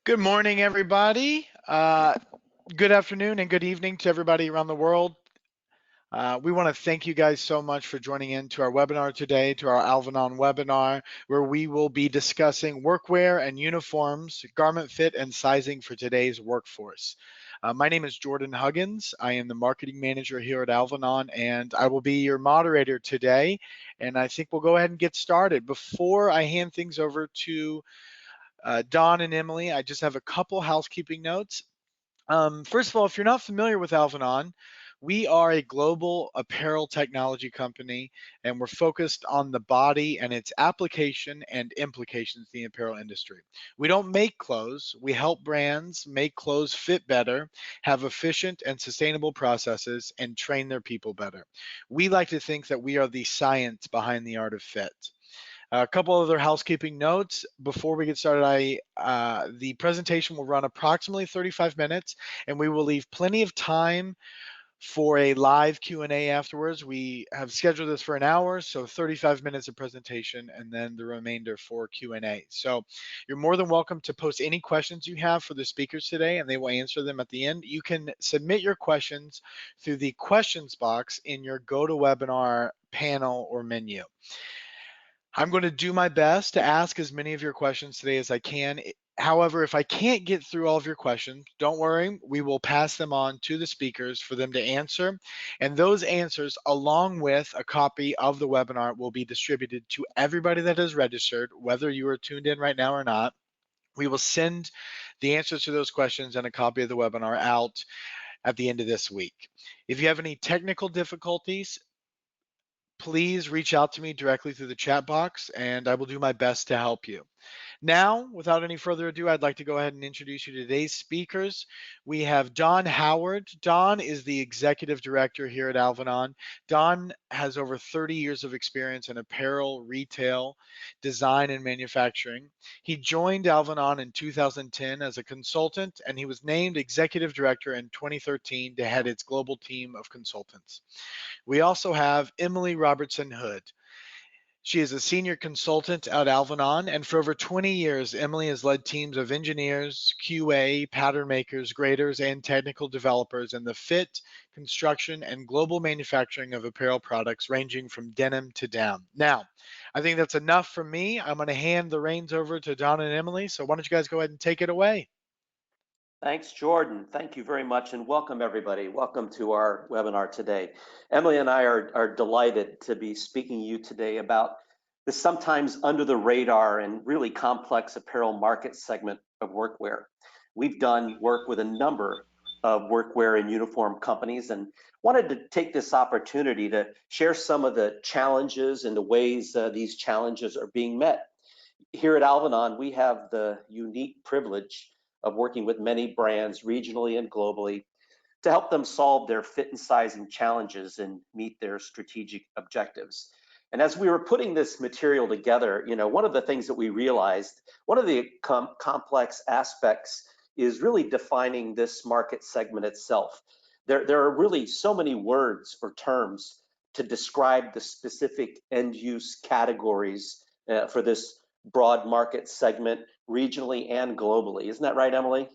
Good morning, everybody. Good afternoon and good evening to everybody around the world. We want to thank you guys so much for joining in to our webinar today, to our Alvanon webinar, where we will be discussing workwear and uniforms, garment fit and sizing for today's workforce. My name is Jordan Huggins. I am the marketing manager here at Alvanon, and I will be your moderator today. And I think we'll go ahead and get started. Before I hand things over to Don and Emily, I just have a couple housekeeping notes. First of all, if you're not familiar with Alvanon, we are a global apparel technology company, and we're focused on the body and its application and implications in the apparel industry. We don't make clothes, we help brands make clothes fit better, have efficient and sustainable processes, and train their people better. We like to think that we are the science behind the art of fit. A couple other housekeeping notes before we get started. The presentation will run approximately 35 minutes, and we will leave plenty of time for a live Q&A afterwards. We have scheduled this for an hour, so 35 minutes of presentation, and then the remainder for Q&A. So you're more than welcome to post any questions you have for the speakers today, and they will answer them at the end. You can submit your questions through the questions box in your GoToWebinar panel or menu. I'm going to do my best to ask as many of your questions today as I can. However, if I can't get through all of your questions, don't worry, we will pass them on to the speakers for them to answer. And those answers, along with a copy of the webinar, will be distributed to everybody that is registered, whether you are tuned in right now or not. We will send the answers to those questions and a copy of the webinar out at the end of this week. If you have any technical difficulties, please reach out to me directly through the chat box and I will do my best to help you. Now, without any further ado, I'd like to go ahead and introduce you to today's speakers. We have Don Howard. Don is the executive director here at Alvanon. Don has over 30 years of experience in apparel, retail, design, and manufacturing. He joined Alvanon in 2010 as a consultant, and he was named executive director in 2013 to head its global team of consultants. We also have Emily Robertson Hood. She is a senior consultant at Alvanon, and for over 20 years, Emily has led teams of engineers, QA, pattern makers, graders, and technical developers in the fit, construction, and global manufacturing of apparel products ranging from denim to down. Now, I think that's enough from me. I'm going to hand the reins over to Don and Emily, so why don't you guys go ahead and take it away? Thanks, Jordan. Thank you very much, and welcome everybody. Welcome to our webinar today. Emily and I are delighted to be speaking to you today about the sometimes under the radar and really complex apparel market segment of workwear. We've done work with a number of workwear and uniform companies and wanted to take this opportunity to share some of the challenges and the ways these challenges are being met. Here at Alvanon, we have the unique privilege of working with many brands regionally and globally to help them solve their fit and sizing challenges and meet their strategic objectives. And as we were putting this material together, one of the things that we realized, one of the complex aspects is really defining this market segment itself. There are really so many words or terms to describe the specific end use categories for this broad market segment regionally and globally. Isn't that right, Emily?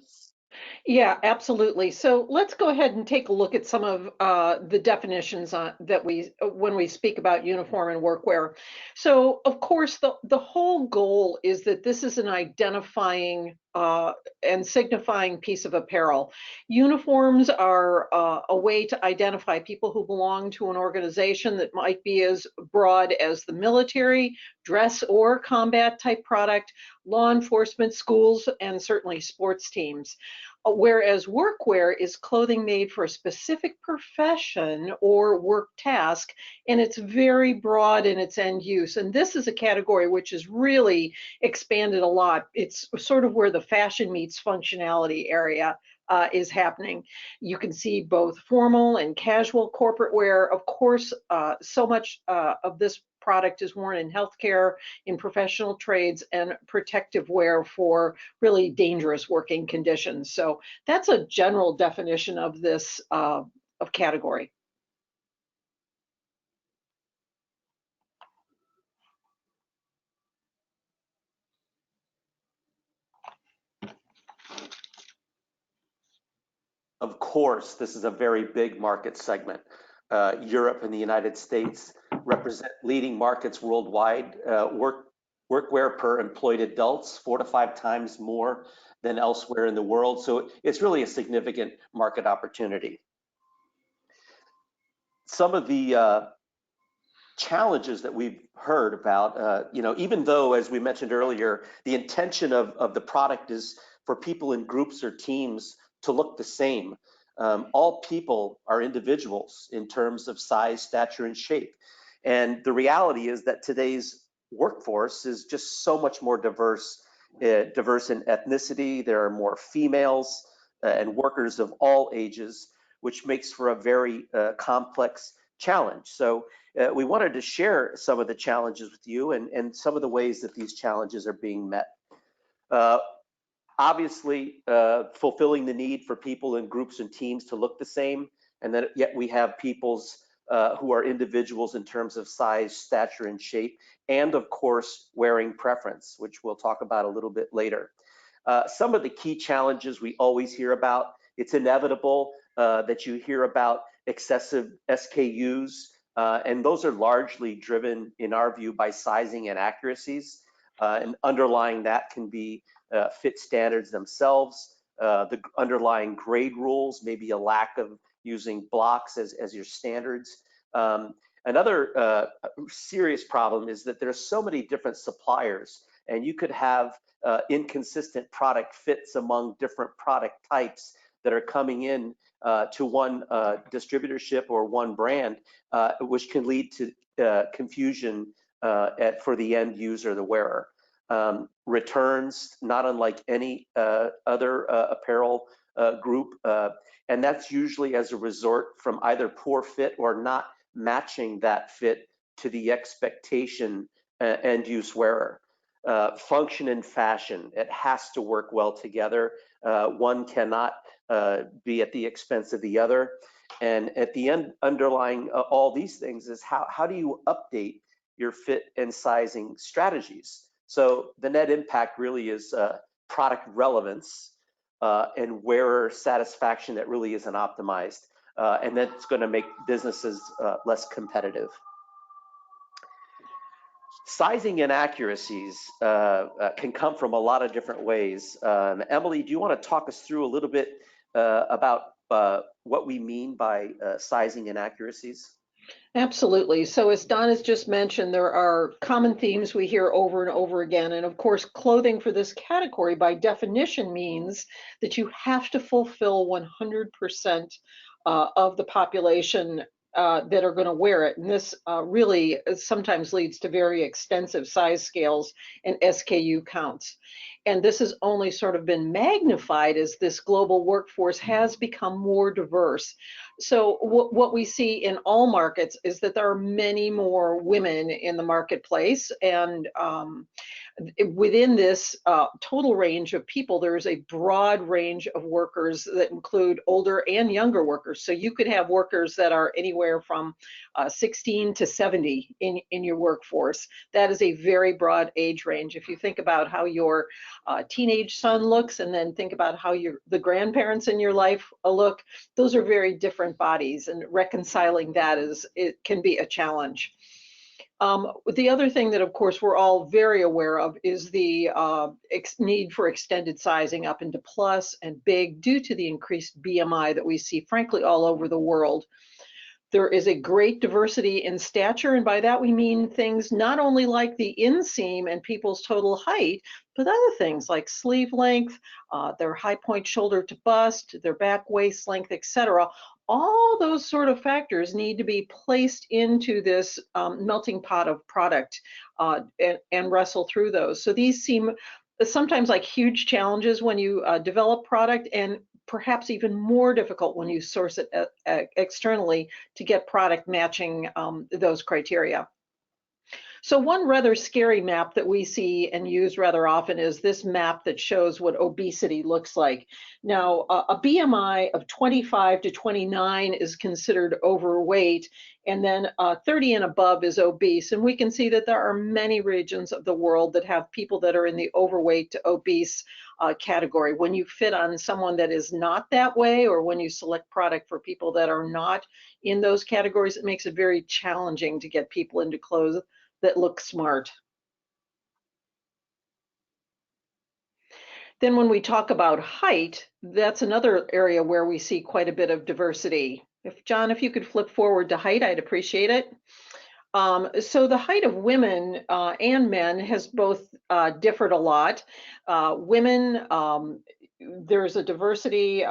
Yeah, absolutely. So let's go ahead and take a look at some of the definitions that when we speak about uniform and workwear. So, of course, the whole goal is that this is an identifying and signifying piece of apparel. Uniforms are a way to identify people who belong to an organization that might be as broad as the military, dress or combat type product, law enforcement, schools, and certainly sports teams. Whereas workwear is clothing made for a specific profession or work task, and it's very broad in its end use. And this is a category which has really expanded a lot. It's sort of where the fashion meets functionality area is happening. You can see both formal and casual corporate wear. Of course, so much of this product is worn in healthcare, in professional trades, and protective wear for really dangerous working conditions. So that's a general definition of this of category. Of course, this is a very big market segment. Europe and the United States represent leading markets worldwide. Workwear per employed adults 4 to 5 times more than elsewhere in the world. So it's really a significant market opportunity. Some of the challenges that we've heard about, even though, as we mentioned earlier, the intention of the product is for people in groups or teams to look the same. All people are individuals in terms of size, stature, and shape. And the reality is that today's workforce is just so much more diverse, diverse in ethnicity. There are more females and workers of all ages, which makes for a very complex challenge. So we wanted to share some of the challenges with you and some of the ways that these challenges are being met. Uh, Obviously, fulfilling the need for people in groups and teams to look the same, and that yet we have peoples who are individuals in terms of size, stature, and shape, and of course, wearing preference, which we'll talk about a little bit later. Some of the key challenges we always hear about, it's inevitable that you hear about excessive SKUs, and those are largely driven, in our view, by sizing inaccuracies. And underlying that can be fit standards themselves, the underlying grade rules, maybe a lack of using blocks as your standards. Another serious problem is that there's so many different suppliers, and you could have inconsistent product fits among different product types that are coming in to one distributorship or one brand, which can lead to confusion for the end user, the wearer. Returns, not unlike any other apparel group, and that's usually as a result from either poor fit or not matching that fit to the expectation end use wearer. Function and fashion, it has to work well together. One cannot be at the expense of the other. And at the end, underlying all these things is how do you update your fit and sizing strategies? So the net impact really is product relevance and wearer satisfaction that really isn't optimized. And that's going to make businesses less competitive. Sizing inaccuracies can come from a lot of different ways. Emily, do you want to talk us through a little bit about what we mean by sizing inaccuracies? Absolutely. So as Don has just mentioned, there are common themes we hear over and over again. And of course, clothing for this category by definition means that you have to fulfill 100% of the population that are going to wear it. And this really sometimes leads to very extensive size scales and SKU counts. And this has only sort of been magnified as this global workforce has become more diverse. So what we see in all markets is that there are many more women in the marketplace, and within this total range of people, there is a broad range of workers that include older and younger workers. So you could have workers that are anywhere from 16 to 70 in your workforce. That is a very broad age range. If you think about how your teenage son looks, and then think about how the grandparents in your life look, those are very different bodies, and reconciling that it can be a challenge. The other thing that, of course, we're all very aware of is the need for extended sizing up into plus and big due to the increased BMI that we see, frankly, all over the world. There is a great diversity in stature, and by that we mean things not only like the inseam and people's total height, but other things like sleeve length, their high point shoulder to bust, their back waist length, etc. All those sort of factors need to be placed into this melting pot of product and wrestle through those. So these seem sometimes like huge challenges when you develop product, and perhaps even more difficult when you source it externally to get product matching those criteria. So one rather scary map that we see and use rather often is this map that shows what obesity looks like. Now, a BMI of 25 to 29 is considered overweight, and then 30 and above is obese. And we can see that there are many regions of the world that have people that are in the overweight to obese category. When you fit on someone that is not that way, or when you select product for people that are not in those categories, it makes it very challenging to get people into clothes that look smart. Then when we talk about height, that's another area where we see quite a bit of diversity. John, if you could flip forward to height, I'd appreciate it. So the height of women and men has both differed a lot. Women, there's a diversity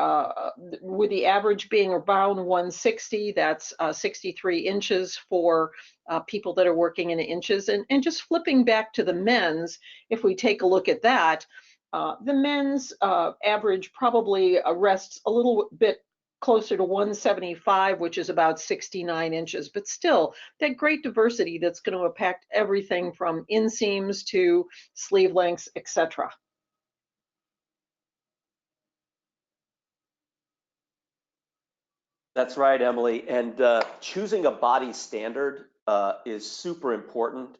with the average being around 160, that's 63 inches for people that are working in inches. And just flipping back to the men's, if we take a look at that, the men's average probably rests a little bit closer to 175, which is about 69 inches, but still that great diversity that's going to impact everything from inseams to sleeve lengths, etc. That's right, Emily. And choosing a body standard is super important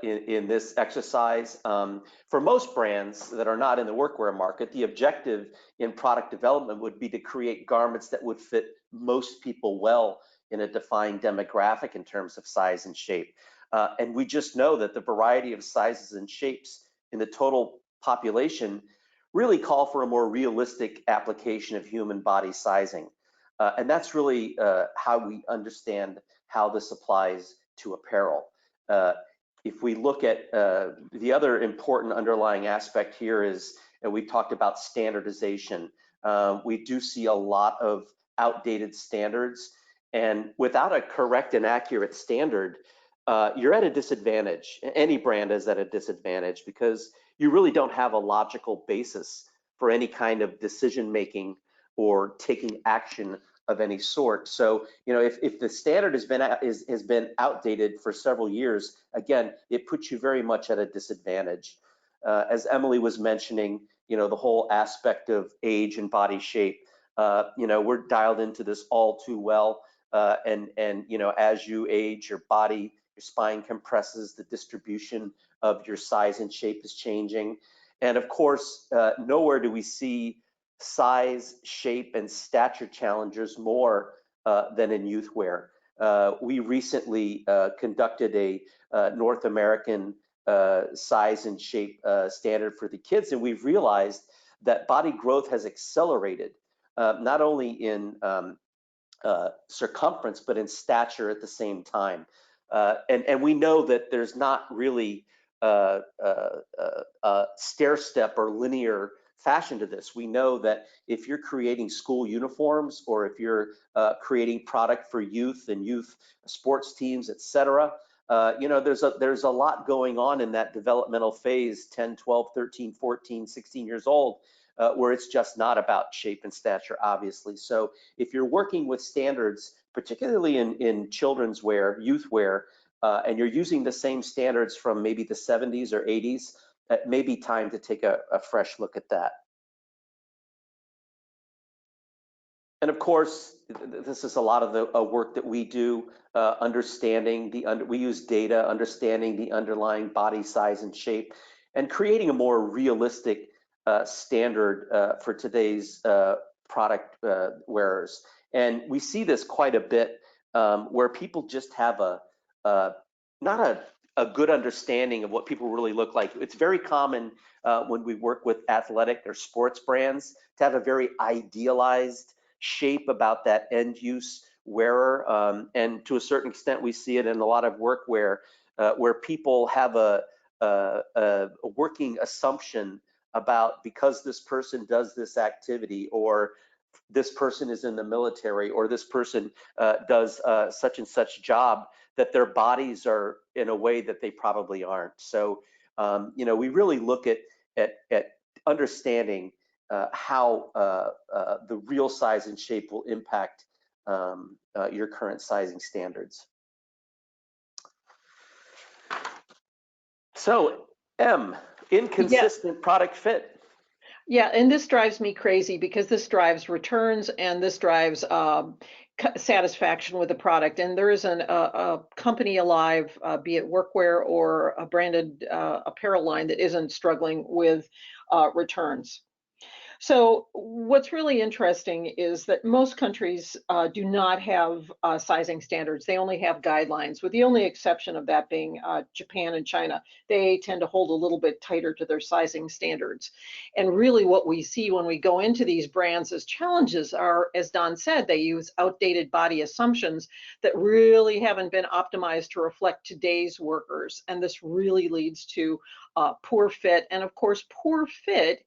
in this exercise. For most brands that are not in the workwear market, the objective in product development would be to create garments that would fit most people well in a defined demographic in terms of size and shape. And we just know that the variety of sizes and shapes in the total population really call for a more realistic application of human body sizing. And that's really how we understand how this applies to apparel. If we look at the other important underlying aspect here is, and we talked about standardization. We do see a lot of outdated standards, and without a correct and accurate standard, you're at a disadvantage. Any brand is at a disadvantage because you really don't have a logical basis for any kind of decision making or taking action of any sort. So, if the standard has been outdated for several years, again, it puts you very much at a disadvantage. As Emily was mentioning, the whole aspect of age and body shape, we're dialed into this all too well. And as you age, your body, your spine compresses, the distribution of your size and shape is changing. And of course, nowhere do we see size, shape, and stature challenges more than in youth wear. We recently conducted a North American size and shape standard for the kids, and we've realized that body growth has accelerated, not only in circumference, but in stature at the same time. And we know that there's not really stair step or linear fashion to this. We know that if you're creating school uniforms or if you're creating product for youth and youth sports teams, etc., there's a lot going on in that developmental phase, 10, 12, 13, 14, 16 years old, where it's just not about shape and stature, obviously. So if you're working with standards, particularly in children's wear, youth wear, and you're using the same standards from maybe the 70s or 80s, it may be time to take a fresh look at that. And of course, this is a lot of the work that we do, understanding we use data, understanding the underlying body size and shape, and creating a more realistic standard for today's product wearers. And we see this quite a bit where people just have not a good understanding of what people really look like. It's very common when we work with athletic or sports brands to have a very idealized shape about that end use wearer. And to a certain extent, we see it in a lot of workwear where people have a working assumption about, because this person does this activity, or this person is in the military, or this person does such and such job, that their bodies are in a way that they probably aren't. So, we really look at understanding how the real size and shape will impact your current sizing standards. So, inconsistent product fit. Yeah, and this drives me crazy because this drives returns and this drives satisfaction with the product. And there isn't a company alive, be it workwear or a branded apparel line, that isn't struggling with returns. So what's really interesting is that most countries do not have sizing standards. They only have guidelines, with the only exception of that being Japan and China. They tend to hold a little bit tighter to their sizing standards. And really what we see when we go into these brands as challenges are, as Don said, they use outdated body assumptions that really haven't been optimized to reflect today's workers. And this really leads to poor fit. And of course, poor fit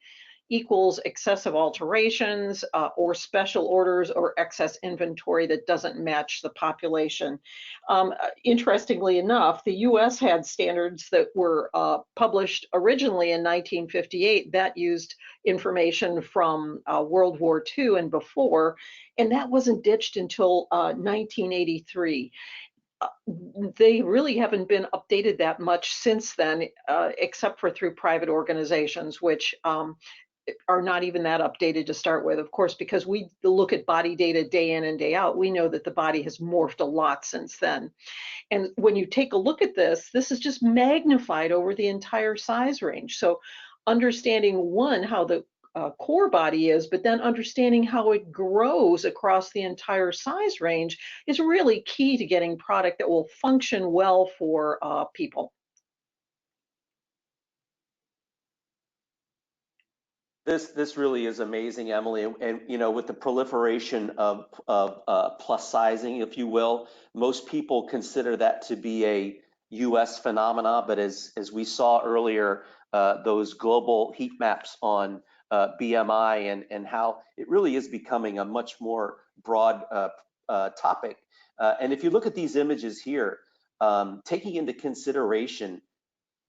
equals excessive alterations or special orders or excess inventory that doesn't match the population. Interestingly enough, the US had standards that were published originally in 1958 that used information from World War II and before, and that wasn't ditched until 1983. They really haven't been updated that much since then, except for through private organizations, which are not even that updated to start with. Of course, because we look at body data day in and day out, we know that the body has morphed a lot since then. And when you take a look at this, this is just magnified over the entire size range. So understanding, one, how the core body is, but then understanding how it grows across the entire size range is really key to getting product that will function well for people. This really is amazing, Emily, and you know, with the proliferation of plus sizing, if you will, most people consider that to be a U.S. phenomena. But as we saw earlier, those global heat maps on BMI and how it really is becoming a much more broad topic. And if you look at these images here, taking into consideration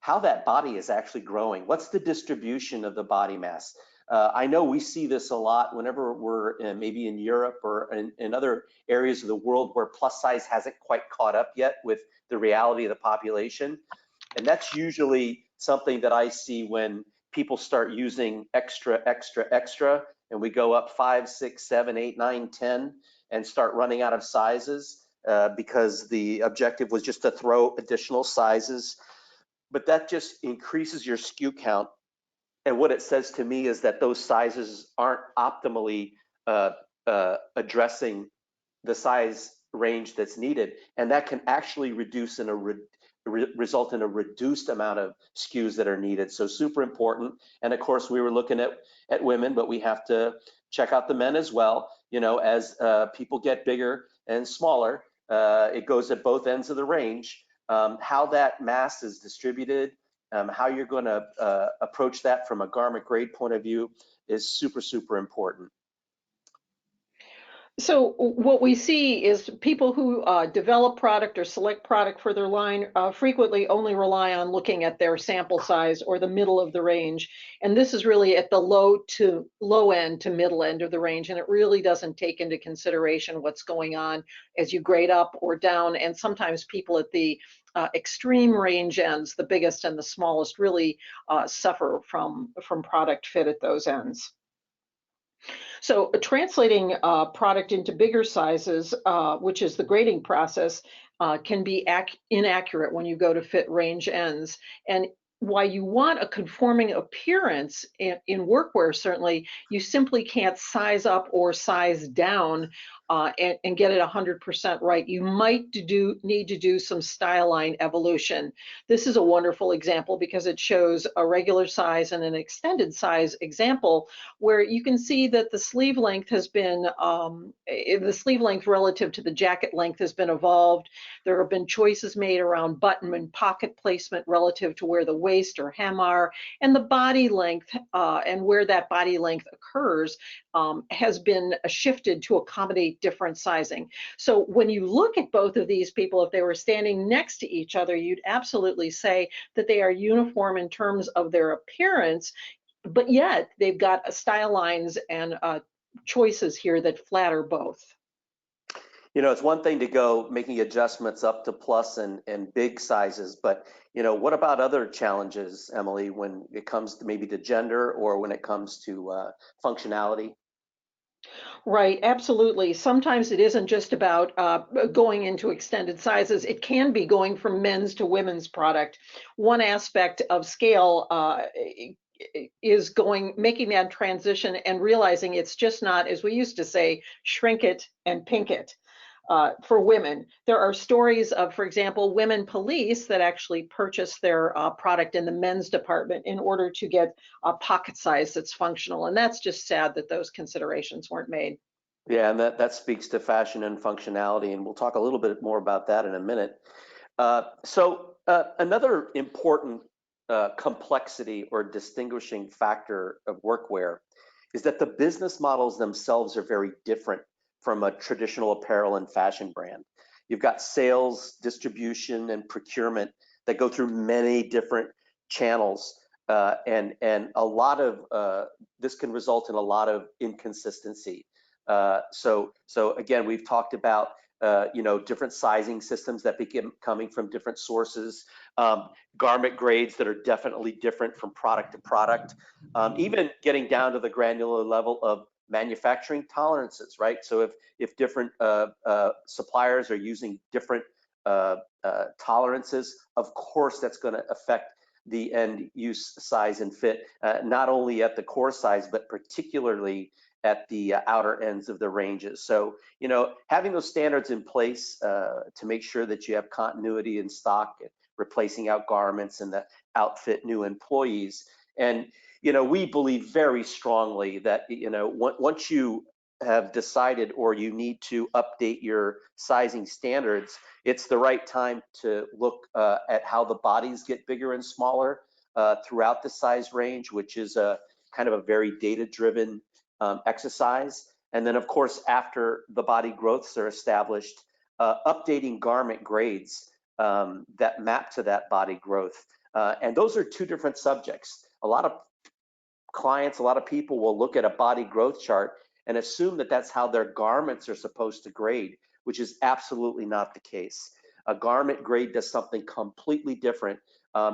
how that body is actually growing. What's the distribution of the body mass? I know we see this a lot whenever we're maybe in Europe or in other areas of the world where plus size hasn't quite caught up yet with the reality of the population. And that's usually something that I see when people start using extra, extra, extra, and we go up 5, 6, 7, 8, 9, 10, and start running out of sizes because the objective was just to throw additional sizes, but that just increases your SKU count. And what it says to me is that those sizes aren't optimally addressing the size range that's needed. And that can actually reduce in a result in a reduced amount of SKUs that are needed. So super important. And of course, we were looking at women, but we have to check out the men as well. You know, as people get bigger and smaller, it goes at both ends of the range. How that mass is distributed, how you're going to approach that from a garment grade point of view is super, super important. So what we see is people who develop product or select product for their line frequently only rely on looking at their sample size or the middle of the range. And this is really at the low end to middle end of the range. And it really doesn't take into consideration what's going on as you grade up or down. And sometimes people at the extreme range ends, the biggest and the smallest, really suffer from product fit at those ends. So translating product into bigger sizes, which is the grading process, can be inaccurate when you go to fit range ends. And while you want a conforming appearance in workwear, certainly, you simply can't size up or size down and get it 100% right. You might need to do some style line evolution. This is a wonderful example because it shows a regular size and an extended size example where you can see that the sleeve length has been, the sleeve length relative to the jacket length has been evolved. There have been choices made around button and pocket placement relative to where the waist or hem are, and the body length and where that body length occurs has been shifted to accommodate different sizing. So when you look at both of these people, if they were standing next to each other, you'd absolutely say that they are uniform in terms of their appearance, but yet they've got style lines and choices here that flatter both. You know, it's one thing to go making adjustments up to plus and big sizes, but you know, what about other challenges, Emily, when it comes to maybe to gender or when it comes to functionality? Right, absolutely. Sometimes it isn't just about going into extended sizes. It can be going from men's to women's product. One aspect of scale is making that transition and realizing it's just not, as we used to say, shrink it and pink it. For women, there are stories of, for example, women police that actually purchase their product in the men's department in order to get a pocket size that's functional. And that's just sad that those considerations weren't made. Yeah, and that speaks to fashion and functionality, and we'll talk a little bit more about that in a minute. Another important complexity or distinguishing factor of workwear is that the business models themselves are very different from a traditional apparel and fashion brand. You've got sales, distribution, and procurement that go through many different channels, and a lot of this can result in a lot of inconsistency. So again, we've talked about you know, different sizing systems that begin coming from different sources, garment grades that are definitely different from product to product, even getting down to the granular level of manufacturing tolerances, right? So if different suppliers are using different tolerances, of course that's going to affect the end use size and fit, not only at the core size, but particularly at the outer ends of the ranges. So, you know, having those standards in place to make sure that you have continuity in stock, replacing out garments and the outfit new employees. And, you know, we believe very strongly that, you know, once you have decided or you need to update your sizing standards, it's the right time to look at how the bodies get bigger and smaller throughout the size range, which is a kind of a very data-driven exercise. And then, of course, after the body growths are established, updating garment grades that map to that body growth. And those are two different subjects. A lot of clients, a lot of people will look at a body growth chart and assume that that's how their garments are supposed to grade, which is absolutely not the case. A garment grade does something completely different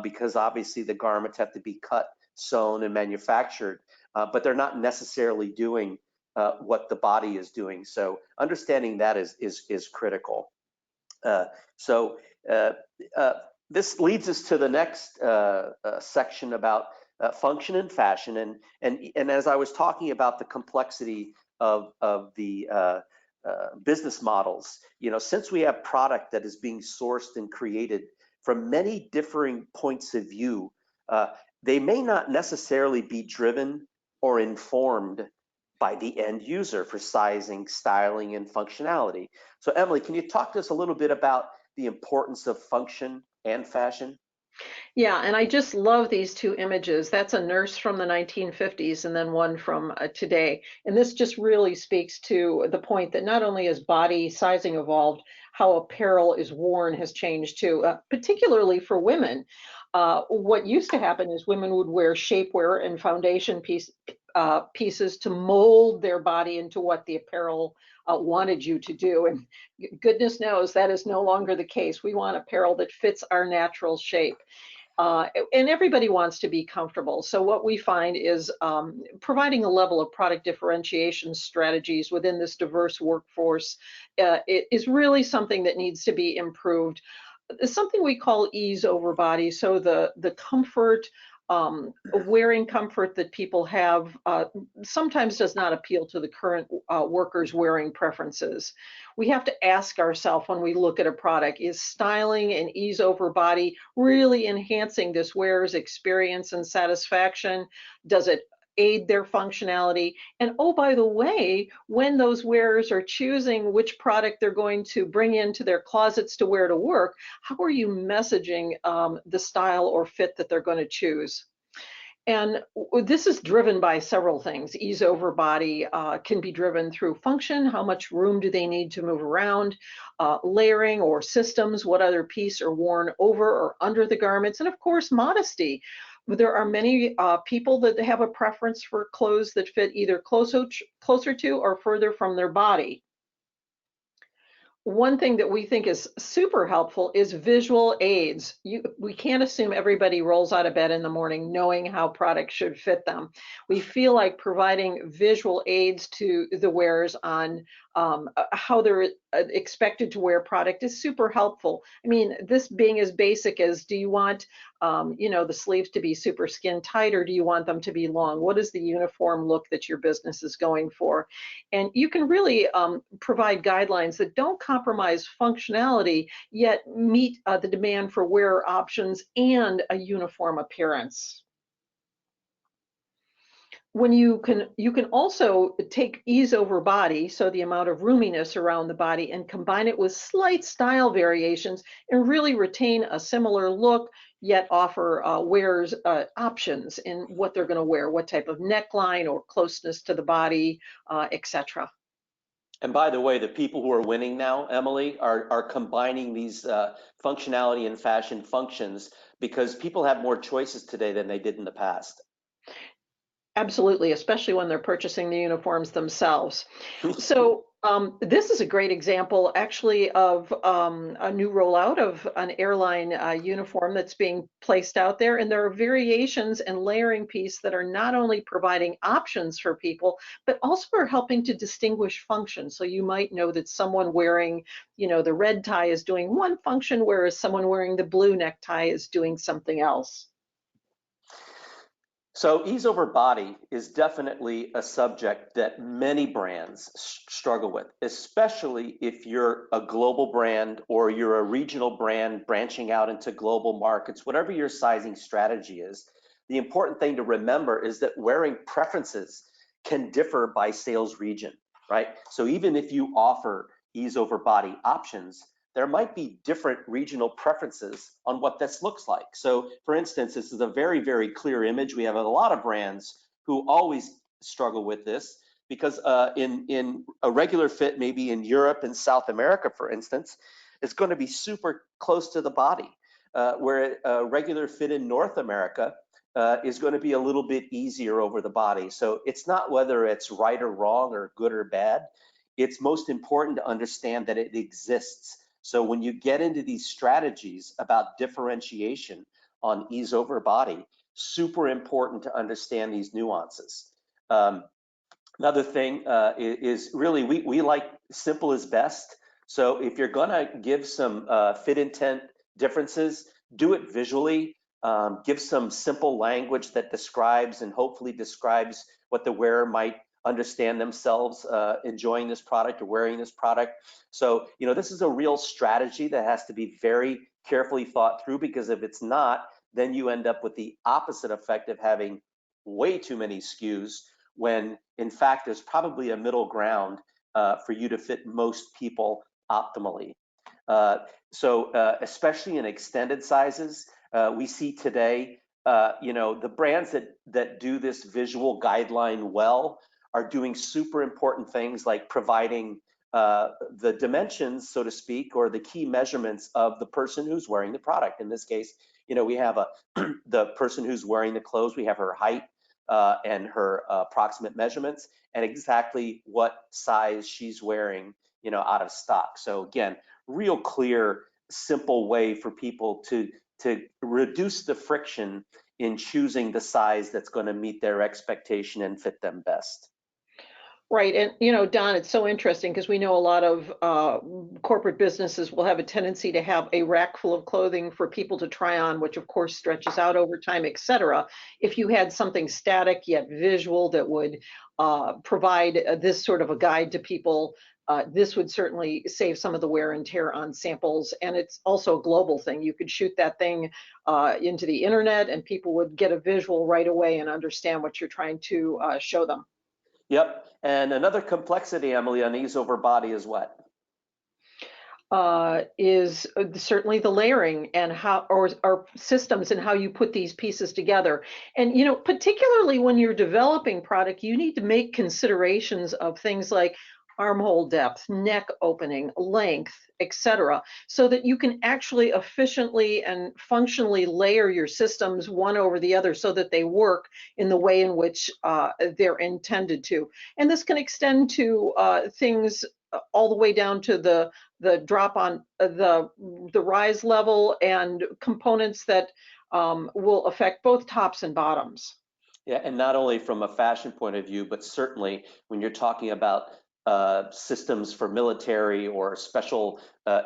because obviously the garments have to be cut, sewn, and manufactured, but they're not necessarily doing what the body is doing. So understanding that is critical. Uh, so uh, uh, this leads us to the next section about function and fashion. And as I was talking about the complexity of the business models, you know, since we have product that is being sourced and created from many differing points of view, uh, they may not necessarily be driven or informed by the end user for sizing, styling, and functionality. So Emily, can you talk to us a little bit about the importance of function and fashion? Yeah, and I just love these two images. That's a nurse from the 1950s and then one from today. And this just really speaks to the point that not only has body sizing evolved, how apparel is worn has changed too, particularly for women. What used to happen is women would wear shapewear and pieces to mold their body into what the apparel wanted you to do. And goodness knows that is no longer the case. We want apparel that fits our natural shape. And everybody wants to be comfortable. So what we find is providing a level of product differentiation strategies within this diverse workforce it is really something that needs to be improved. It's something we call ease over body. So the comfort, wearing comfort that people have sometimes does not appeal to the current workers' wearing preferences. We have to ask ourselves when we look at a product, is styling and ease over body really enhancing this wearer's experience and satisfaction? Does it aid their functionality? And oh, by the way, when those wearers are choosing which product they're going to bring into their closets to wear to work, how are you messaging the style or fit that they're going to choose? And this is driven by several things. Ease over body can be driven through function. How much room do they need to move around? Layering or systems, what other piece are worn over or under the garments? And of course, modesty. There are many people that have a preference for clothes that fit either closer to or further from their body. One thing that we think is super helpful is visual aids. We can't assume everybody rolls out of bed in the morning knowing how products should fit them. We feel like providing visual aids to the wearers on how they're expected to wear product is super helpful. I mean, this being as basic as, do you want, the sleeves to be super skin tight, or do you want them to be long? What is the uniform look that your business is going for? And you can really provide guidelines that don't compromise functionality, yet meet the demand for wear options and a uniform appearance. When you can also take ease over body, so the amount of roominess around the body, and combine it with slight style variations and really retain a similar look, yet offer wearers options in what they're going to wear, what type of neckline or closeness to the body, etc. And by the way, the people who are winning now, Emily, are combining these functionality and fashion functions because people have more choices today than they did in the past. Absolutely, especially when they're purchasing the uniforms themselves. So this is a great example, actually, of a new rollout of an airline uniform that's being placed out there. And there are variations and layering piece that are not only providing options for people, but also are helping to distinguish function. So you might know that someone wearing, the red tie is doing one function, whereas someone wearing the blue necktie is doing something else. So ease over body is definitely a subject that many brands struggle with, especially if you're a global brand or you're a regional brand branching out into global markets, whatever your sizing strategy is. The important thing to remember is that wearing preferences can differ by sales region, right? So even if you offer ease over body options, there might be different regional preferences on what this looks like. So for instance, this is a very, very clear image. We have a lot of brands who always struggle with this because in a regular fit, maybe in Europe and South America, for instance, it's going to be super close to the body, where a regular fit in North America is going to be a little bit easier over the body. So it's not whether it's right or wrong or good or bad. It's most important to understand that it exists. So when you get into these strategies about differentiation on ease over body, super important to understand these nuances. Another thing is really, we like simple is best. So if you're gonna give some fit intent differences, do it visually. Give some simple language that describes and hopefully describes what the wearer might understand themselves enjoying this product or wearing this product. So, this is a real strategy that has to be very carefully thought through, because if it's not, then you end up with the opposite effect of having way too many SKUs, when in fact there's probably a middle ground for you to fit most people optimally. Especially in extended sizes, we see today, the brands that do this visual guideline well are doing super important things like providing the dimensions, so to speak, or the key measurements of the person who's wearing the product. In this case, we have the person who's wearing the clothes, we have her height and her approximate measurements and exactly what size she's wearing, out of stock. So again, real clear, simple way for people to reduce the friction in choosing the size that's going to meet their expectation and fit them best. Right. And, Don, it's so interesting because we know a lot of corporate businesses will have a tendency to have a rack full of clothing for people to try on, which of course stretches out over time, et cetera. If you had something static yet visual that would provide this sort of a guide to people, this would certainly save some of the wear and tear on samples. And it's also a global thing. You could shoot that thing into the internet and people would get a visual right away and understand what you're trying to show them. Yep. And another complexity, Emily, on ease over body is what? Is certainly the layering and how, or systems and how you put these pieces together. And, particularly when you're developing product, you need to make considerations of things like armhole depth, neck opening, length, etc., so that you can actually efficiently and functionally layer your systems one over the other so that they work in the way in which they're intended to. And this can extend to things all the way down to the drop on the rise level and components that will affect both tops and bottoms. Yeah, and not only from a fashion point of view, but certainly when you're talking about systems for military or special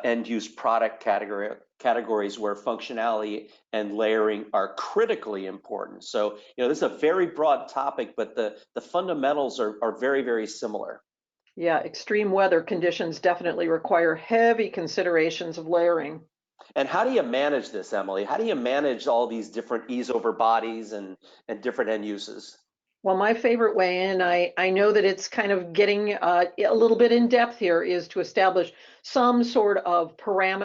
end-use product categories where functionality and layering are critically important. So, this is a very broad topic, but the fundamentals are very, very similar. Yeah, extreme weather conditions definitely require heavy considerations of layering. And how do you manage this, Emily? How do you manage all these different ease over bodies and different end uses? Well, my favorite way, and I know that it's kind of getting a little bit in depth here, is to establish some sort of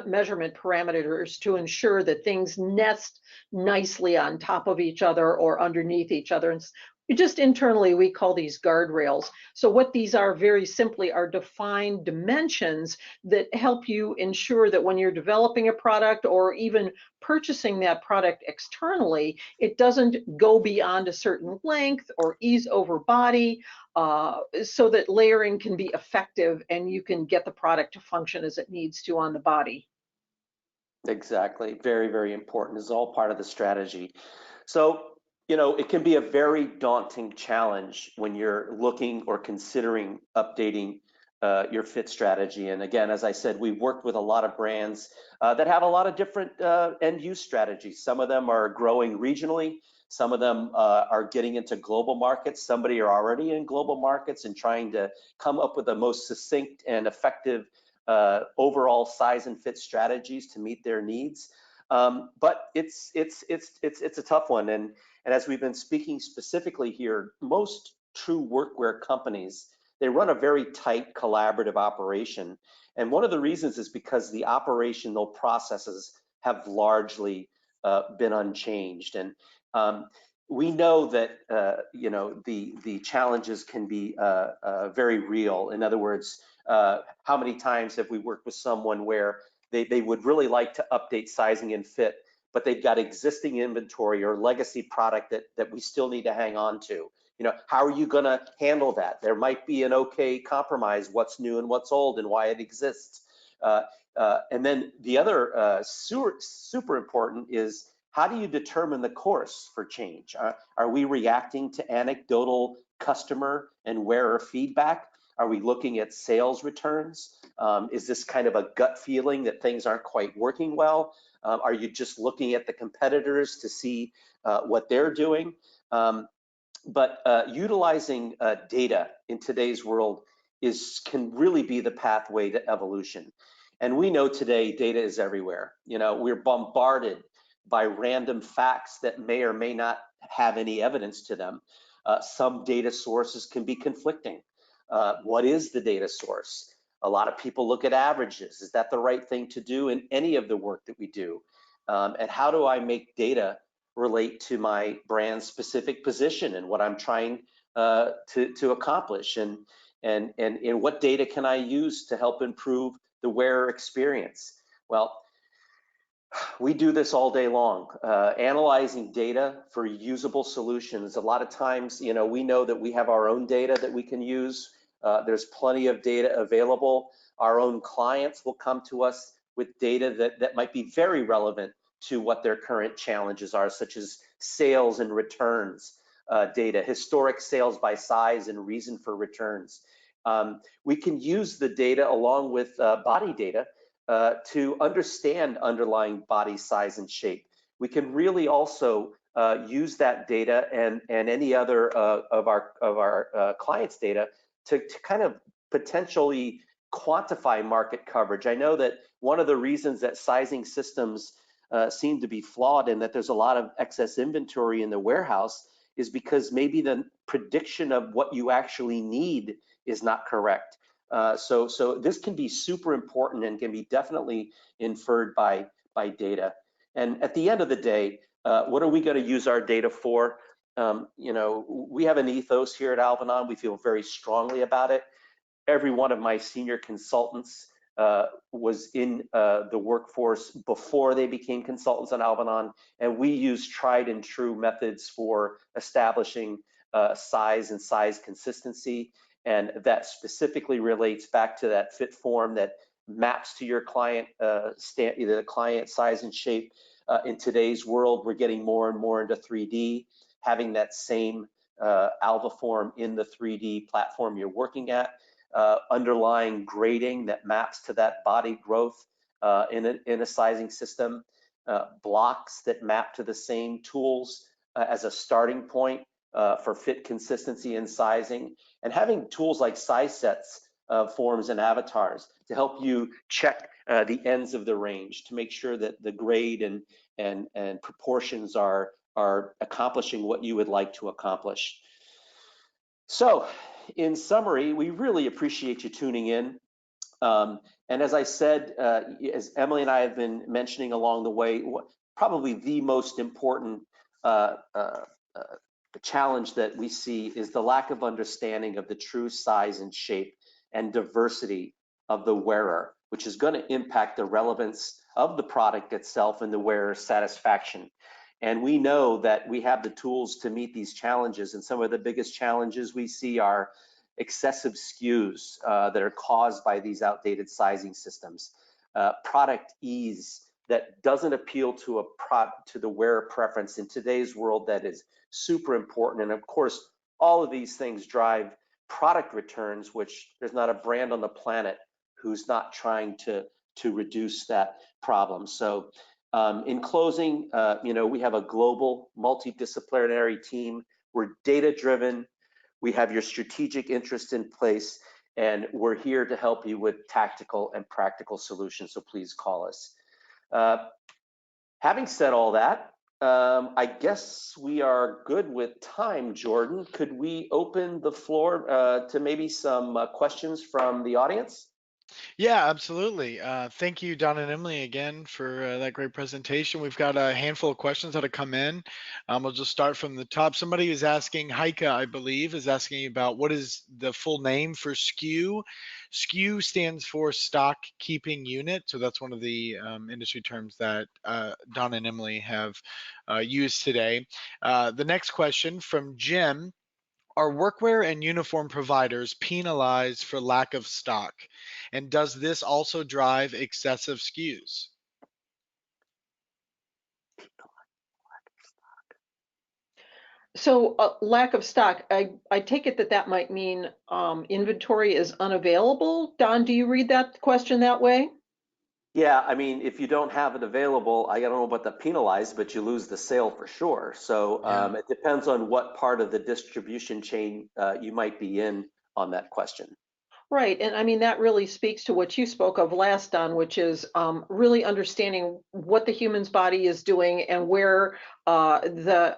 measurement parameters to ensure that things nest nicely on top of each other or underneath each other. And just internally, we call these guardrails. So what these are very simply are defined dimensions that help you ensure that when you're developing a product or even purchasing that product externally, it doesn't go beyond a certain length or ease over body, so that layering can be effective and you can get the product to function as it needs to on the body. Exactly. Very, very important. It's all part of the strategy. So, it can be a very daunting challenge when you're looking or considering updating your fit strategy. And again, as I said, we've worked with a lot of brands that have a lot of different end use strategies. Some of them are growing regionally. Some of them are getting into global markets. Somebody are already in global markets and trying to come up with the most succinct and effective overall size and fit strategies to meet their needs. But it's a tough one. And as we've been speaking specifically here, most true workwear companies, they run a very tight collaborative operation. And one of the reasons is because the operational processes have largely been unchanged. And we know that the challenges can be very real. In other words, how many times have we worked with someone where they would really like to update sizing and fit, but they've got existing inventory or legacy product that we still need to hang on to? How are you going to handle that? There might be an okay compromise, what's new and what's old and why it exists. And then the other super important is, how do you determine the course for change? Are we reacting to anecdotal customer and wearer feedback? Are we looking at sales returns? Is this kind of a gut feeling that things aren't quite working well? Are you just looking at the competitors to see what they're doing? But utilizing data in today's world can really be the pathway to evolution. And we know today data is everywhere. We're bombarded by random facts that may or may not have any evidence to them. Some data sources can be conflicting. What is the data source? A lot of people look at averages. Is that the right thing to do in any of the work that we do? And how do I make data relate to my brand specific position and what I'm trying to accomplish? And what data can I use to help improve the wearer experience? Well, we do this all day long, analyzing data for usable solutions. A lot of times, we know that we have our own data that we can use. There's plenty of data available. Our own clients will come to us with data that might be very relevant to what their current challenges are, such as sales and returns data, historic sales by size and reason for returns. We can use the data along with body data to understand underlying body size and shape. We can really also use that data and any other of our clients' data to kind of potentially quantify market coverage. I know that one of the reasons that sizing systems seem to be flawed and that there's a lot of excess inventory in the warehouse is because maybe the prediction of what you actually need is not correct. So this can be super important and can be definitely inferred by data. And at the end of the day, what are we going to use our data for? We have an ethos here at Alvanon. We feel very strongly about it. Every one of my senior consultants was in the workforce before they became consultants on Alvanon, and we use tried and true methods for establishing size and size consistency. And that specifically relates back to that fit form that maps to your client, either the client size and shape. In today's world, we're getting more and more into 3D, having that same Alva form in the 3D platform you're working at, underlying grading that maps to that body growth in a sizing system, blocks that map to the same tools as a starting point for fit consistency and sizing, and having tools like size sets, forms, and avatars to help you check the ends of the range to make sure that the grade and proportions are accomplishing what you would like to accomplish. So, in summary, we really appreciate you tuning in. And as I said, as Emily and I have been mentioning along the way, probably the most important challenge that we see is the lack of understanding of the true size and shape and diversity of the wearer, which is going to impact the relevance of the product itself and the wearer's satisfaction. And we know that we have the tools to meet these challenges, and some of the biggest challenges we see are excessive SKUs that are caused by these outdated sizing systems, product ease that doesn't appeal to the wearer preference in today's world that is super important. And of course, all of these things drive product returns, which there's not a brand on the planet who's not trying to reduce that problem. So in closing, we have a global multidisciplinary team. We're data-driven. We have your strategic interest in place, and we're here to help you with tactical and practical solutions, so please call us. Having said all that, I guess we are good with time, Jordan. Could we open the floor to maybe some questions from the audience? Yeah, absolutely. Thank you, Don and Emily, again for that great presentation. We've got a handful of questions that have come in. We'll just start from the top. Somebody is asking, Heike, I believe, is asking about what is the full name for SKU. SKU stands for stock keeping unit. So that's one of the industry terms that Don and Emily have used today. The next question from Jim. Are workwear and uniform providers penalized for lack of stock? And does this also drive excessive SKUs? So lack of stock, I take it that might mean inventory is unavailable. Don, do you read that question that way? Yeah, I mean, if you don't have it available, I don't know about the penalized, but you lose the sale for sure. So it depends on what part of the distribution chain you might be in on that question. Right, and I mean that really speaks to what you spoke of last, Don, which is really understanding what the human's body is doing and where the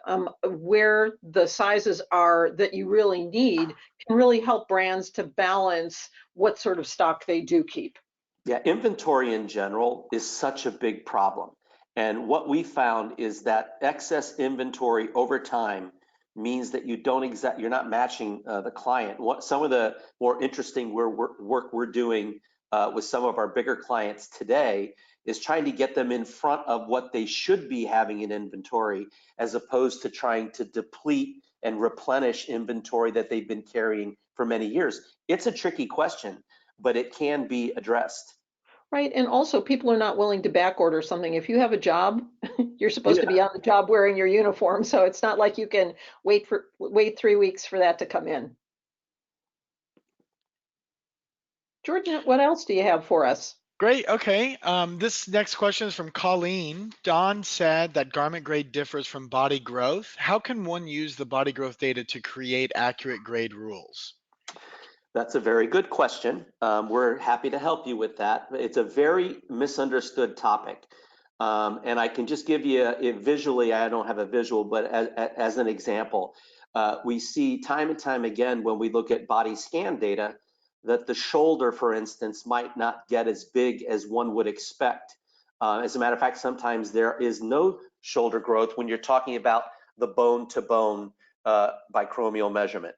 sizes are that you really need can really help brands to balance what sort of stock they do keep. Yeah, inventory in general is such a big problem. And what we found is that excess inventory over time means that you're not matching the client. Some of the more interesting work we're doing with some of our bigger clients today is trying to get them in front of what they should be having in inventory, as opposed to trying to deplete and replenish inventory that they've been carrying for many years. It's a tricky question, but it can be addressed. Right, and also people are not willing to back order something. If you have a job, you're supposed to be on the job wearing your uniform, so it's not like you can wait 3 weeks for that to come in. Jordan, what else do you have for us? Great. Okay. This next question is from Colleen. Don said that garment grade differs from body growth. How can one use the body growth data to create accurate grade rules? That's a very good question. We're happy to help you with that. It's a very misunderstood topic. And I can just give you visually, I don't have a visual, but as an example, we see time and time again when we look at body scan data that the shoulder, for instance, might not get as big as one would expect. As a matter of fact, sometimes there is no shoulder growth when you're talking about the bone-to-bone bichromial measurement.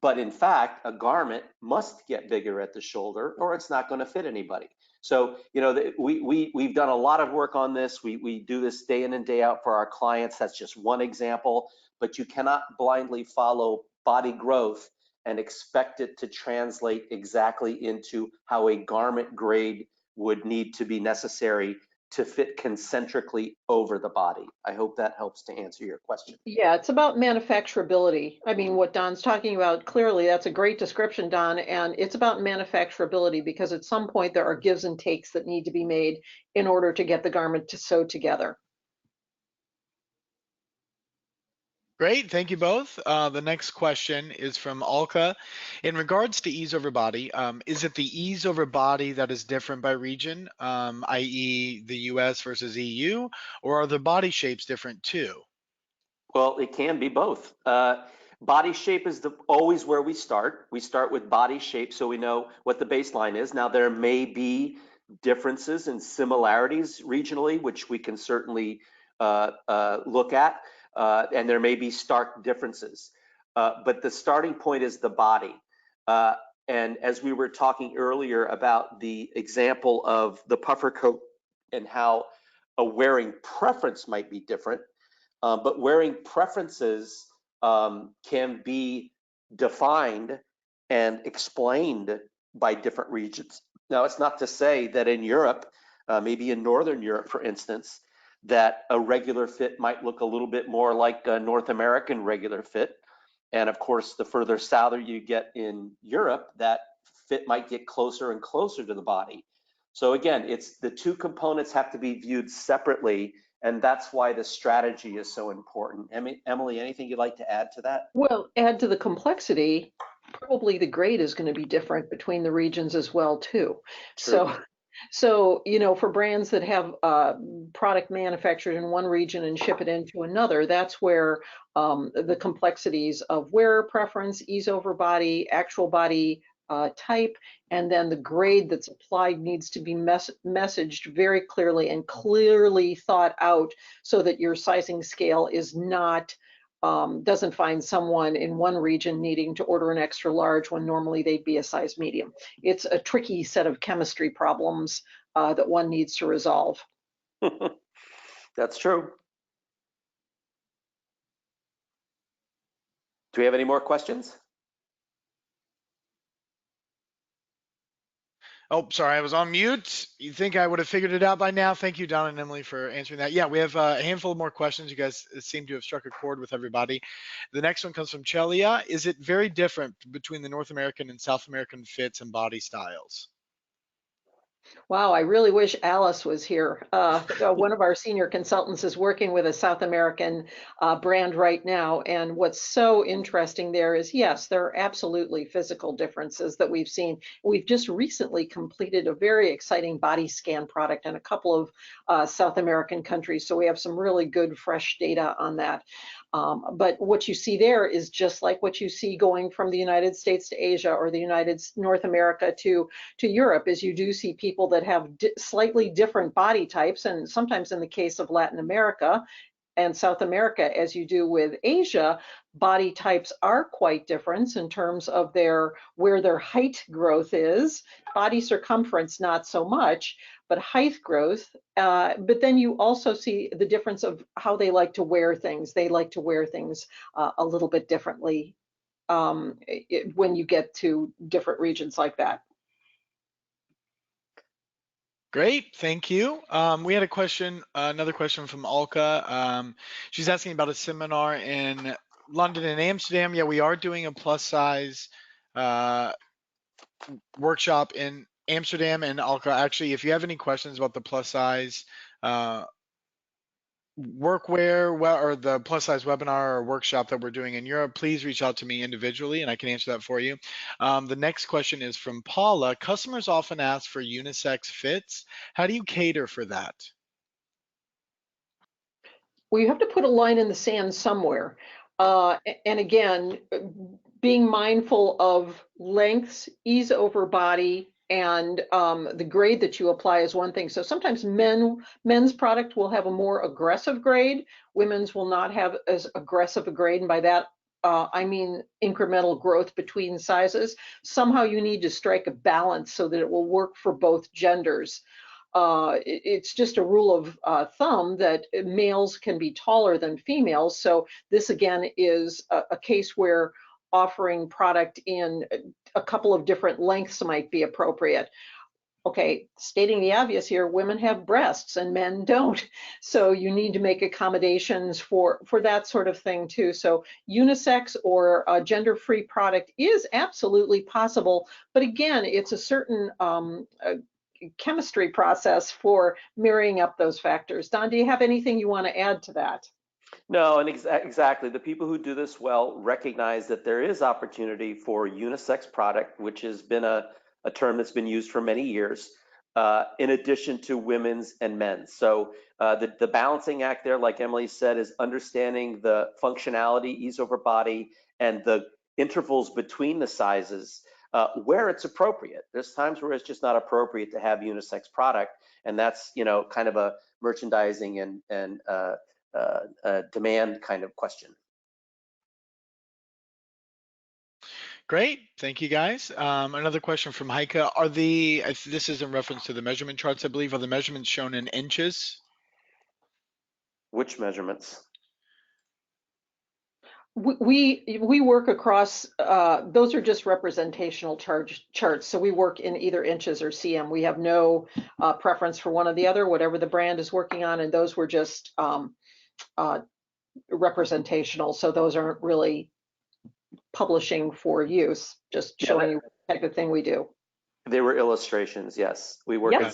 But in fact, a garment must get bigger at the shoulder or it's not going to fit anybody. So, we've done a lot of work on this. We do this day in and day out for our clients. That's just one example, but you cannot blindly follow body growth and expect it to translate exactly into how a garment grade would need to be necessary to fit concentrically over the body. I hope that helps to answer your question. Yeah, it's about manufacturability. I mean, what Don's talking about, clearly, that's a great description, Don, and it's about manufacturability because at some point there are gives and takes that need to be made in order to get the garment to sew together. Great, thank you both. The next question is from Alka. In regards to ease over body, is it the ease over body that is different by region, i.e. the US versus EU, or are the body shapes different too? Well, it can be both. Body shape is always where we start. We start with body shape so we know what the baseline is. Now, there may be differences and similarities regionally, which we can certainly look at, and there may be stark differences. But the starting point is the body. And as we were talking earlier about the example of the puffer coat and how a wearing preference might be different, but wearing preferences can be defined and explained by different regions. Now, it's not to say that in Europe, maybe in Northern Europe, for instance, that a regular fit might look a little bit more like a North American regular fit. And of course, the further south you get in Europe, that fit might get closer and closer to the body. So again, it's the two components have to be viewed separately, and that's why the strategy is so important. Emily, anything you'd like to add to that? Well, add to the complexity, probably the grade is going to be different between the regions as well, too. True. So, for brands that have product manufactured in one region and ship it into another, that's where the complexities of wearer preference, ease over body, actual body type, and then the grade that's applied needs to be messaged very clearly and clearly thought out so that your sizing scale is not doesn't find someone in one region needing to order an extra large when normally they'd be a size medium. It's a tricky set of chemistry problems that one needs to resolve. That's true. Do we have any more questions? Oh, sorry, I was on mute. You think I would have figured it out by now? Thank you, Don and Emily, for answering that. Yeah, we have a handful of more questions. You guys seem to have struck a chord with everybody. The next one comes from Chelia. Is it very different between the North American and South American fits and body styles? Wow, I really wish Alice was here. One of our senior consultants is working with a South American brand right now. And what's so interesting there is, yes, there are absolutely physical differences that we've seen. We've just recently completed a very exciting body scan product in a couple of South American countries. So we have some really good, fresh data on that. But what you see there is just like what you see going from the United States to Asia or the North America to Europe, is you do see people that have slightly different body types, and sometimes in the case of Latin America and South America, as you do with Asia, body types are quite different in terms of where their height growth is. Body circumference, not so much, but height growth. But then you also see the difference of how they like to wear things. They like to wear things a little bit differently when you get to different regions like that. Great, thank you. We had a question, another question from Alka. She's asking about a seminar in London and Amsterdam. Yeah, we are doing a plus size workshop in Amsterdam and Alka. Actually, if you have any questions about the plus size workwear or the plus size webinar or workshop that we're doing in Europe, please reach out to me individually and I can answer that for you. The next question is from Paula. Customers often ask for unisex fits. How do you cater for that? Well, you have to put a line in the sand somewhere. And again, being mindful of lengths, ease over body, and the grade that you apply is one thing. So sometimes men's product will have a more aggressive grade. Women's will not have as aggressive a grade. And by that, I mean incremental growth between sizes. Somehow you need to strike a balance so that it will work for both genders. It's just a rule of thumb that males can be taller than females. So this again is a case where offering product in a couple of different lengths might be appropriate. Okay, stating the obvious here, women have breasts and men don't. So you need to make accommodations for that sort of thing too. So unisex or a gender-free product is absolutely possible. But again, it's a certain chemistry process for marrying up those factors. Don, do you have anything you want to add to that? No, and exactly. The people who do this well recognize that there is opportunity for unisex product, which has been a term that's been used for many years, in addition to women's and men's. So the balancing act there, like Emily said, is understanding the functionality, ease over body, and the intervals between the sizes where it's appropriate. There's times where it's just not appropriate to have unisex product, and that's kind of a merchandising and demand kind of question. Great, thank you guys. Another question from Heike. This is in reference to the measurement charts, I believe. Are the measurements shown in inches? Which measurements? We work across, those are just representational charts. So we work in either inches or cm. We have no preference for one or the other, whatever the brand is working on, and those were just representational. So those aren't really publishing for use, just showing you what type of thing we do. They were illustrations, yes. We work Yep.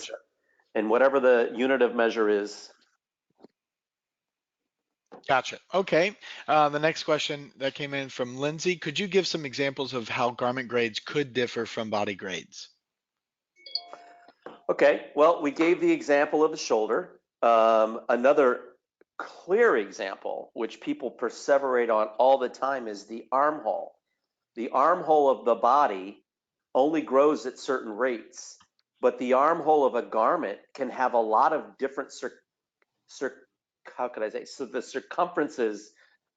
in whatever the unit of measure is. Gotcha. Okay. The next question that came in from Lindsay. Could you give some examples of how garment grades could differ from body grades? Okay, well, we gave the example of the shoulder. Another clear example, which people perseverate on all the time, is the armhole. The armhole of the body only grows at certain rates, but the armhole of a garment can have a lot of different how could I say? So the circumferences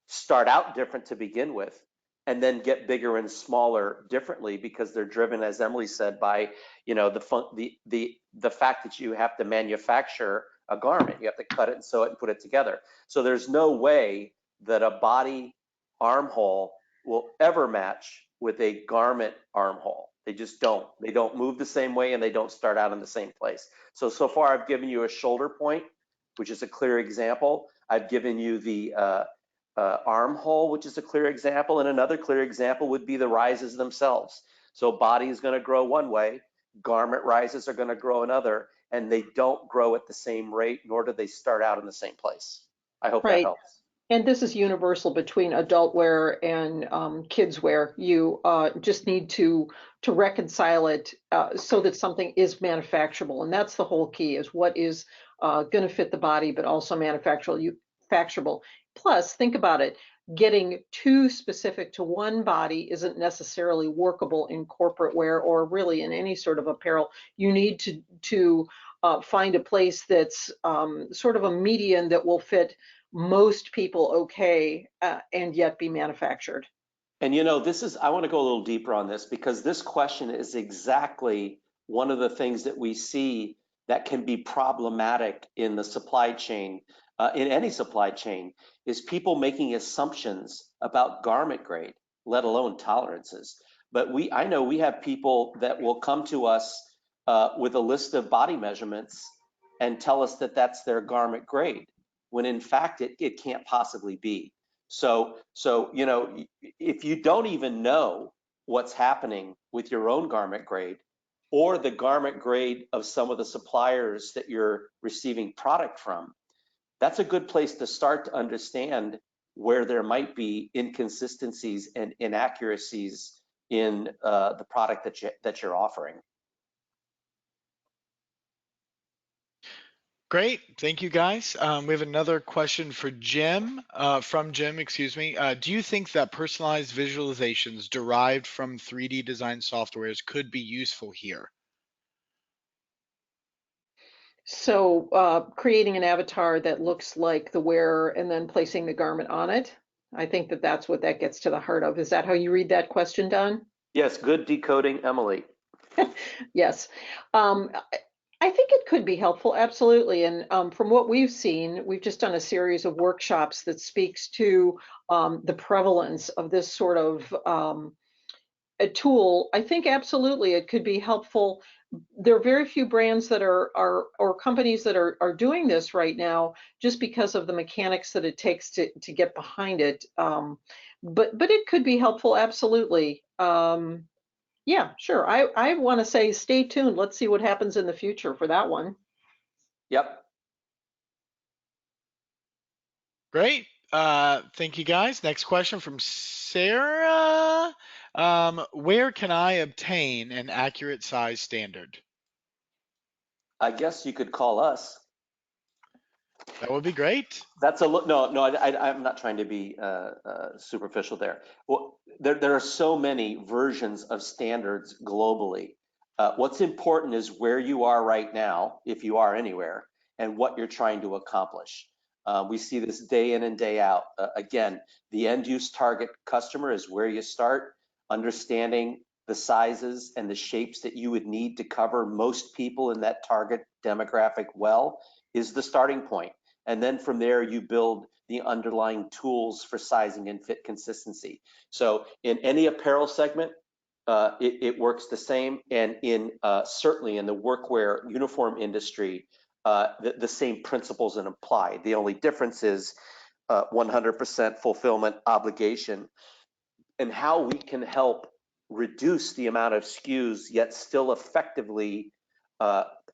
start out different to begin with, and then get bigger and smaller differently because they're driven, as Emily said, by the fact that you have to manufacture a garment. You have to cut it and sew it and put it together. So there's no way that a body armhole will ever match with a garment armhole. They just don't. They don't move the same way, and they don't start out in the same place. So far I've given you a shoulder point, which is a clear example. I've given you the armhole, which is a clear example, and another clear example would be the rises themselves. So body is going to grow one way, garment rises are going to grow another, and they don't grow at the same rate, nor do they start out in the same place. I hope that helps. And this is universal between adult wear and kids wear. You just need to reconcile it so that something is manufacturable, and that's the whole key: is what is going to fit the body, but also manufacturable. Plus, think about it: getting too specific to one body isn't necessarily workable in corporate wear or really in any sort of apparel. You need to find a place that's sort of a median that will fit most people okay, and yet be manufactured. And I want to go a little deeper on this, because this question is exactly one of the things that we see that can be problematic in the supply chain, in any supply chain, is people making assumptions about garment grade, let alone tolerances. But I know we have people that will come to us with a list of body measurements and tell us that that's their garment grade, when in fact it can't possibly be. So if you don't even know what's happening with your own garment grade or the garment grade of some of the suppliers that you're receiving product from, that's a good place to start to understand where there might be inconsistencies and inaccuracies in the product that you're offering. Great, thank you guys. We have another question for Jim, from Jim, excuse me. Do you think that personalized visualizations derived from 3D design softwares could be useful here? So creating an avatar that looks like the wearer and then placing the garment on it. I think that that's what that gets to the heart of. Is that how you read that question, Don? Yes, good decoding, Emily. Yes. I think it could be helpful, absolutely. And from what we've seen, we've just done a series of workshops that speaks to the prevalence of this sort of a tool. I think absolutely it could be helpful. There are very few brands that are or companies that are doing this right now, just because of the mechanics that it takes to get behind it. But it could be helpful, absolutely. Yeah, sure. I want to say stay tuned. Let's see what happens in the future for that one. Yep. Great. Thank you guys. Next question from Sarah. Where can I obtain an accurate size standard? I guess you could call us. That would be great. That's a look. No, no, I'm not trying to be superficial there. Well, there are so many versions of standards globally. What's important is where you are right now, if you are anywhere, and what you're trying to accomplish. We see this day in and day out. Again, the end use target customer is where you start, understanding the sizes and the shapes that you would need to cover most people in that target demographic well is the starting point. And then from there, you build the underlying tools for sizing and fit consistency. So in any apparel segment, it works the same. And in certainly in the workwear uniform industry, the same principles apply. The only difference is 100% fulfillment obligation and how we can help reduce the amount of SKUs, yet still effectively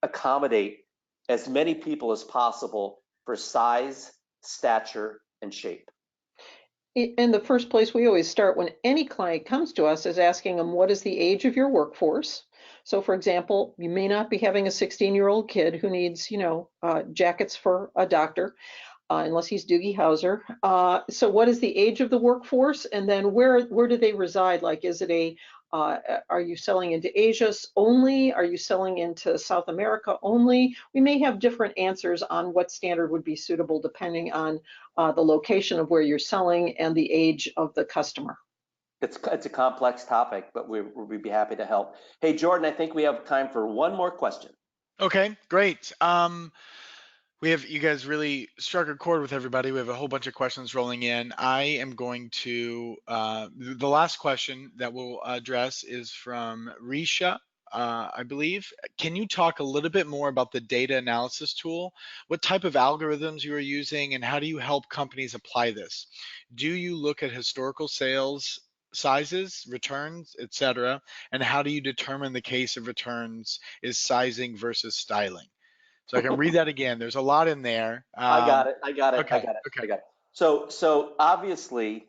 accommodate as many people as possible for size, stature, and shape. In the first place, we always start when any client comes to us is asking them, what is the age of your workforce? So for example, you may not be having a 16-year-old kid who needs, jackets for a doctor, unless he's Doogie Howser. So what is the age of the workforce? And then where do they reside? Like, is it are you selling into Asia only? Are you selling into South America only? We may have different answers on what standard would be suitable depending on the location of where you're selling and the age of the customer. It's a complex topic, but we'd be happy to help. Hey, Jordan, I think we have time for one more question. Okay, great. You guys really struck a chord with everybody. We have a whole bunch of questions rolling in. I am going to, the last question that we'll address is from Risha, I believe. Can you talk a little bit more about the data analysis tool? What type of algorithms you are using and how do you help companies apply this? Do you look at historical sales sizes, returns, etc.? And how do you determine the case of returns is sizing versus styling? So I can read that again. There's a lot in there. I got it. I got it. I Okay, got it. okay. I got it. So obviously,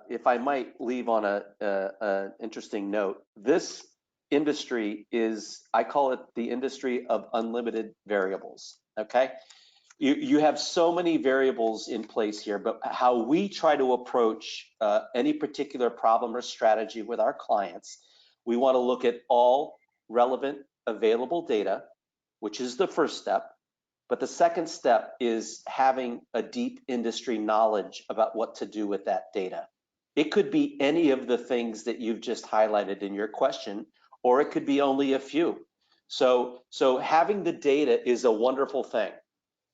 if I might leave on a interesting note, this industry is, I call it the industry of unlimited variables. Okay, you have so many variables in place here, but how we try to approach any particular problem or strategy with our clients, we want to look at all relevant available data, which is the first step. But the second step is having a deep industry knowledge about what to do with that data. It could be any of the things that you've just highlighted in your question, or it could be only a few. So having the data is a wonderful thing.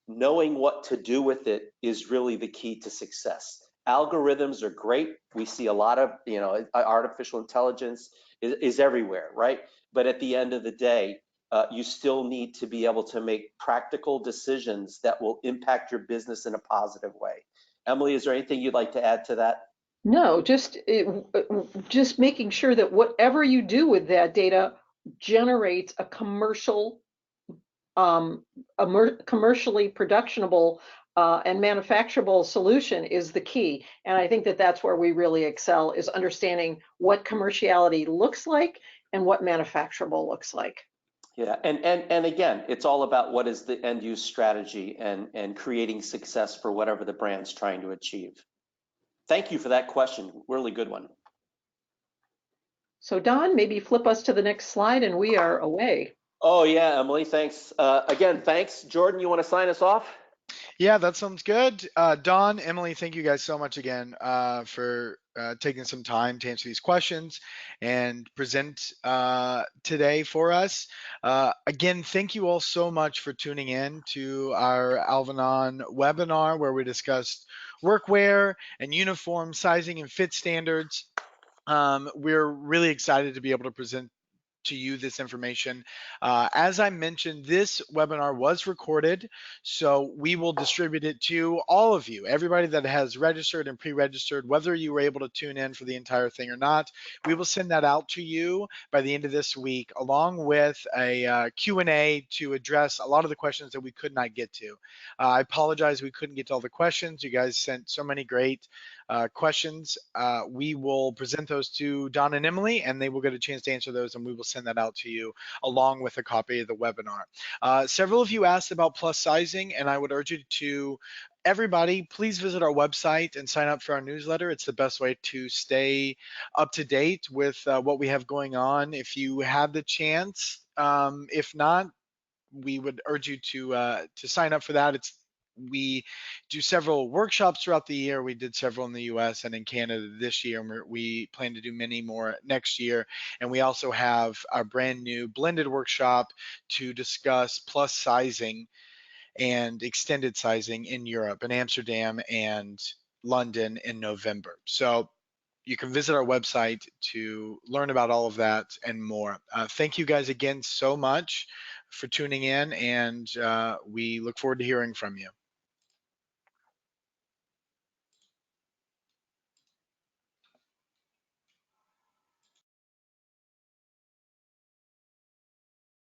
Knowing what to do with it is really the key to success. Algorithms are great. We see a lot of, artificial intelligence is everywhere, right? But at the end of the day, you still need to be able to make practical decisions that will impact your business in a positive way. Emily, is there anything you'd like to add to that? No, just making sure that whatever you do with that data generates a commercially productionable and manufacturable solution is the key. And I think that that's where we really excel, is understanding what commerciality looks like and what manufacturable looks like. Yeah, and again, it's all about what is the end use strategy and creating success for whatever the brand's trying to achieve. Thank you for that question. Really good one. So Don, maybe flip us to the next slide and we are away. Oh yeah, Emily, thanks. Again, thanks. Jordan, you want to sign us off? Yeah, that sounds good. Don, Emily, thank you guys so much again for taking some time to answer these questions and present today for us. Again, thank you all so much for tuning in to our Alvanon webinar where we discussed workwear and uniform sizing and fit standards. We're really excited to be able to present to you this information. As I mentioned, this webinar was recorded, so we will distribute it to all of you, everybody that has registered and pre-registered, whether you were able to tune in for the entire thing or not. We will send that out to you by the end of this week, along with a Q&A to address a lot of the questions that we could not get to. I apologize we couldn't get to all the questions. You guys sent so many great questions. We will present those to Don and Emily, and they will get a chance to answer those, and we will send that out to you along with a copy of the webinar. Several of you asked about plus sizing, and I would urge you to everybody, please visit our website and sign up for our newsletter. It's the best way to stay up to date with what we have going on. If you have the chance, if not, we would urge you to sign up for that. We do several workshops throughout the year. We did several in the U.S. and in Canada this year, and we plan to do many more next year. And we also have our brand new blended workshop to discuss plus sizing and extended sizing in Europe, in Amsterdam and London in November. So you can visit our website to learn about all of that and more. Thank you guys again so much for tuning in, and we look forward to hearing from you.